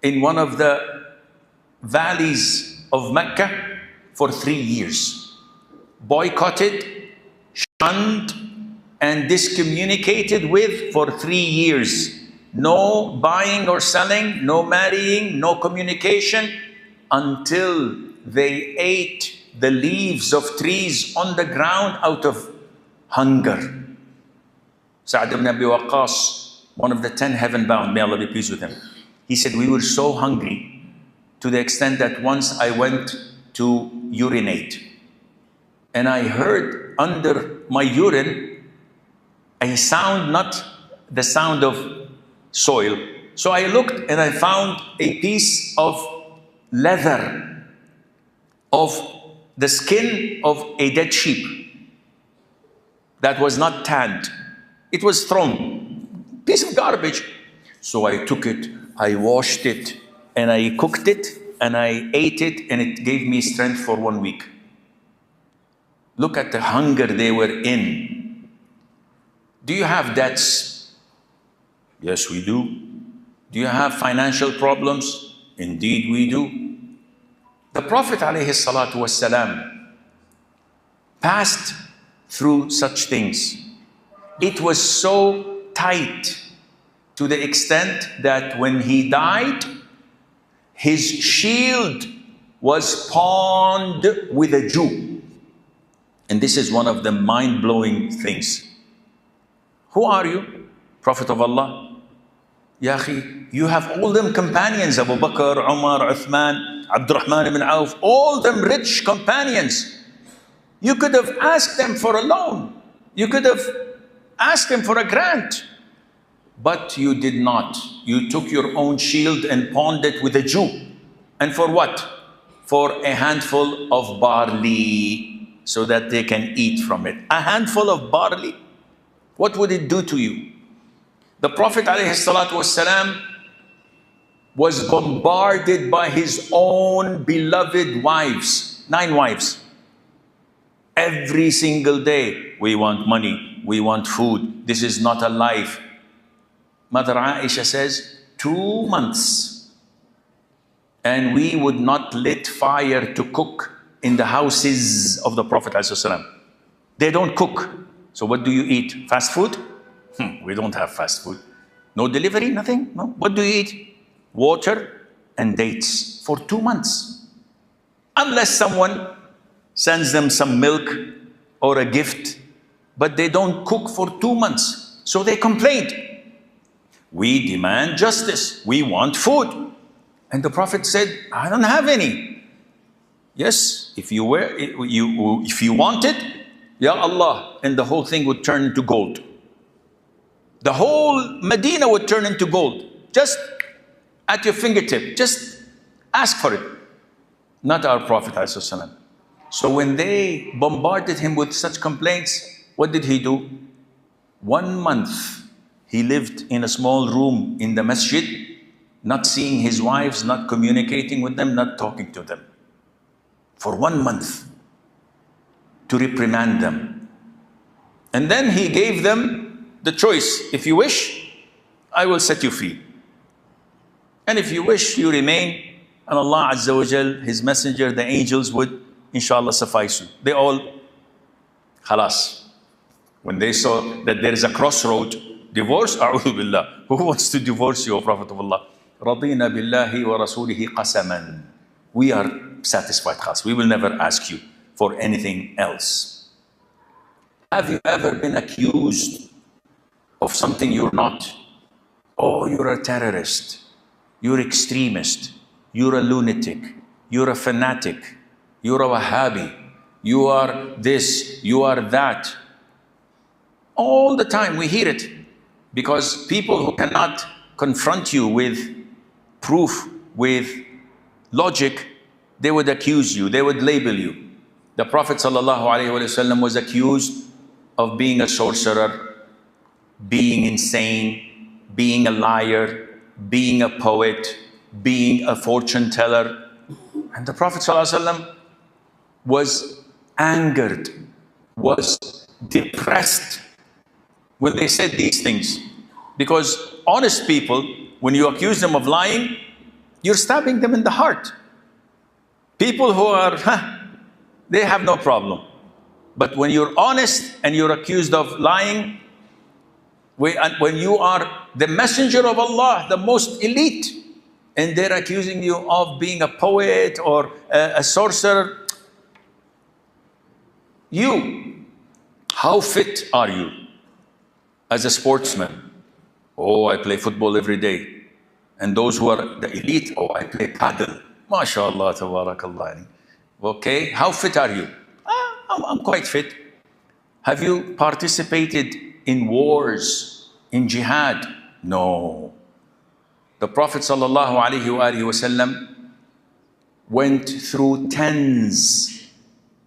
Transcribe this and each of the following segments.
in one of the valleys of Mecca for 3 years. Boycotted, shunned, and discommunicated with for 3 years. No buying or selling, no marrying, no communication, until they ate the leaves of trees on the ground out of hunger. Sa'd ibn Abi Waqqas, one of the 10 heaven-bound, may Allah be pleased with him, he said, we were so hungry to the extent that once I went to urinate, and I heard under my urine a sound, not the sound of soil. So I looked and I found a piece of leather, of the skin of a dead sheep that was not tanned. It was thrown, piece of garbage. So I took it, I washed it, and I cooked it, and I ate it, and it gave me strength for 1 week. Look at the hunger they were in. Do you have debts? Yes, we do. Do you have financial problems? Indeed, we do. The Prophet ﷺ passed through such things. It was so tight to the extent that when he died, his shield was pawned with a Jew. And this is one of the mind-blowing things. Who are you? Prophet of Allah? Ya akhi, you have all them companions, Abu Bakr, Umar, Uthman, Abdurrahman ibn Auf, all them rich companions. You could have asked them for a loan. You could have asked them for a grant. But you did not. You took your own shield and pawned it with a Jew. And for what? For a handful of barley, so that they can eat from it. A handful of barley. What would it do to you? The Prophet ﷺ was bombarded by his own beloved wives, 9 wives. Every single day, we want money, we want food, this is not a life. Mother Aisha says, 2 months. And we would not lit fire to cook in the houses of the Prophet ﷺ. They don't cook. So what do you eat? Fast food? We don't have fast food. No delivery, nothing? No. What do you eat? Water and dates for 2 months. Unless someone sends them some milk or a gift, but they don't cook for 2 months. So they complained. We demand justice. We want food. And the Prophet said, I don't have any. Yes, if you wanted, Ya Allah, and the whole thing would turn into gold. The whole Medina would turn into gold. Just at your fingertip. Just ask for it. Not our Prophet ﷺ. So when they bombarded him with such complaints, what did he do? 1 month he lived in a small room in the masjid, not seeing his wives, not communicating with them, not talking to them. For 1 month. To reprimand them. And then he gave them the choice. If you wish, I will set you free. And if you wish, you remain, and Allah Azza wa Jal, His Messenger, the angels would, inshallah, suffice you. They all, khalas. When they saw that there is a crossroad, divorce, a'udhu billah. Who wants to divorce you, O Prophet of Allah? Radina billahi wa rasulihi qasaman. We are satisfied, khalas. We will never ask you for anything else. Have you ever been accused of something you're not? Oh, you're a terrorist, you're extremist, you're a lunatic, you're a fanatic, you're a Wahhabi, you are this, you are that. All the time we hear it, because people who cannot confront you with proof, with logic, they would accuse you, they would label you. The Prophet ﷺ was accused of being a sorcerer, being insane, being a liar, being a poet, being a fortune teller. And the Prophet ﷺ was angered, was depressed when they said these things. Because honest people, when you accuse them of lying, You're stabbing them in the heart. People who are, they have no problem. But when you're honest and you're accused of lying, when you are the messenger of Allah, the most elite, and they're accusing you of being a poet or a sorcerer, how fit are you as a sportsman? Oh, I play football every day. And those who are the elite, oh, I play paddle. MashaAllah, tabarakallah. Okay, how fit are you? I'm quite fit. Have you participated in wars, in jihad? No. The Prophet sallallahu alaihi wasallam went through tens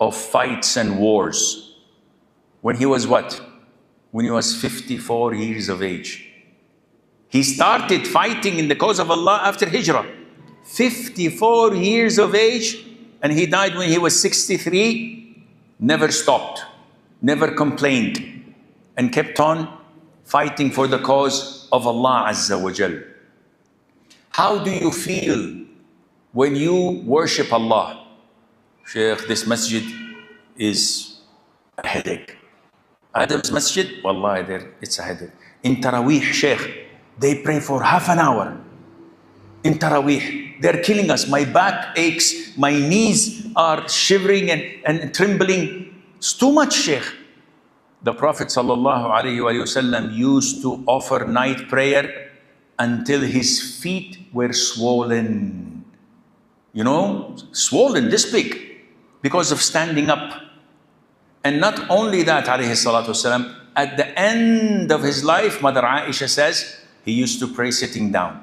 of fights and wars. When he was what? When he was 54 years of age. He started fighting in the cause of Allah after Hijrah. 54 years of age, and he died when he was 63. Never stopped, never complained, and kept on fighting for the cause of Allah Azza wa Jal. How do you feel when you worship Allah? Sheikh, this masjid is a headache. Adam's masjid, wallahi, it's a headache. In Taraweeh, Sheikh, they pray for half an hour. In Taraweeh, they're killing us. My back aches, my knees are shivering and trembling. It's too much, Sheikh. The Prophet ﷺ used to offer night prayer until his feet were swollen. You know, swollen, this big, because of standing up. And not only that, ﷺ, at the end of his life, Mother Aisha says, he used to pray sitting down.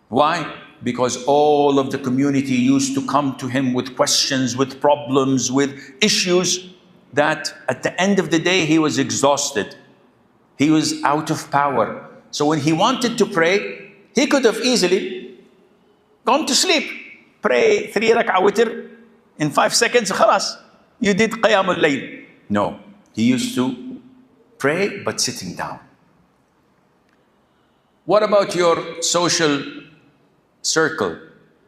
Why? Because all of the community used to come to him with questions, with problems, with issues, that at the end of the day, he was exhausted. He was out of power. So when he wanted to pray, he could have easily gone to sleep. Pray 3 rak'ah witr in 5 seconds, khalas. You did qiyamul layl. No, he used to pray, but sitting down. What about your social circle,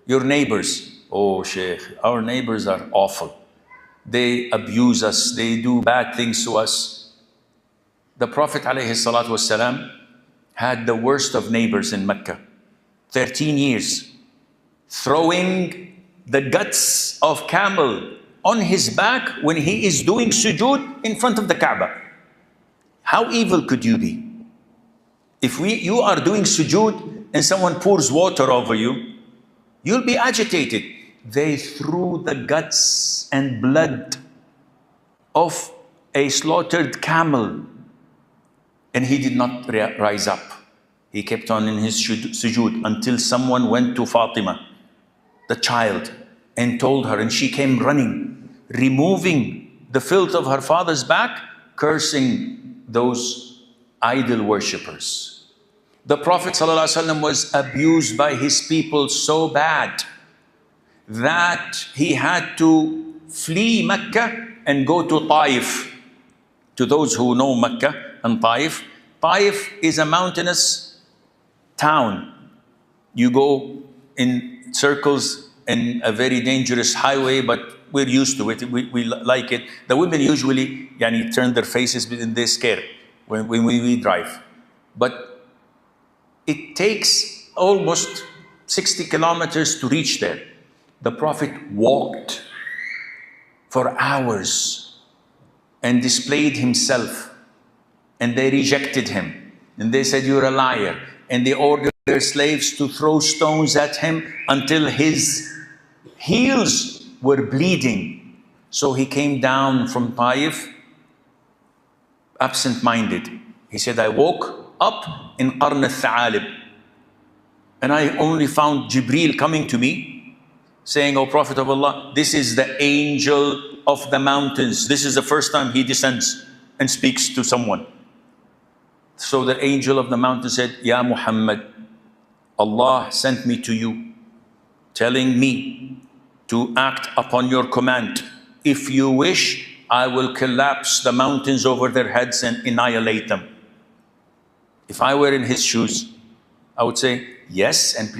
your neighbors? Oh, Sheikh, our neighbors are awful. They abuse us, they do bad things to us. The Prophet ﷺ had the worst of neighbors in Mecca. 13 years, throwing the guts of camel on his back when he is doing sujood in front of the Kaaba. How evil could you be? If you are doing sujood and someone pours water over you, you'll be agitated. They threw the guts and blood of a slaughtered camel, and he did not rise up. He kept on in his sujood until someone went to Fatima, the child, and told her, and she came running, removing the filth of her father's back, cursing those idol worshippers. The Prophet ﷺ was abused by his people so bad that he had to flee Mecca and go to Taif. To those who know Mecca and Taif, Taif is a mountainous town. You go in circles in a very dangerous highway, but we're used to it. We like it. The women usually turn their faces and they're scared when we drive. But it takes almost 60 kilometers to reach there. The Prophet walked for hours and displayed himself, and they rejected him. And they said, you're a liar. And they ordered their slaves to throw stones at him until his heels were bleeding. So he came down from Taif absent-minded. He said, I woke up in Qarn al-Tha'alib, and I only found Jibreel coming to me saying, O Prophet of Allah, this is the angel of the mountains. This is the first time he descends and speaks to someone. So the angel of the mountain said, Ya Muhammad, Allah sent me to you, telling me to act upon your command. If you wish, I will collapse the mountains over their heads and annihilate them. If I were in his shoes, I would say, yes, and please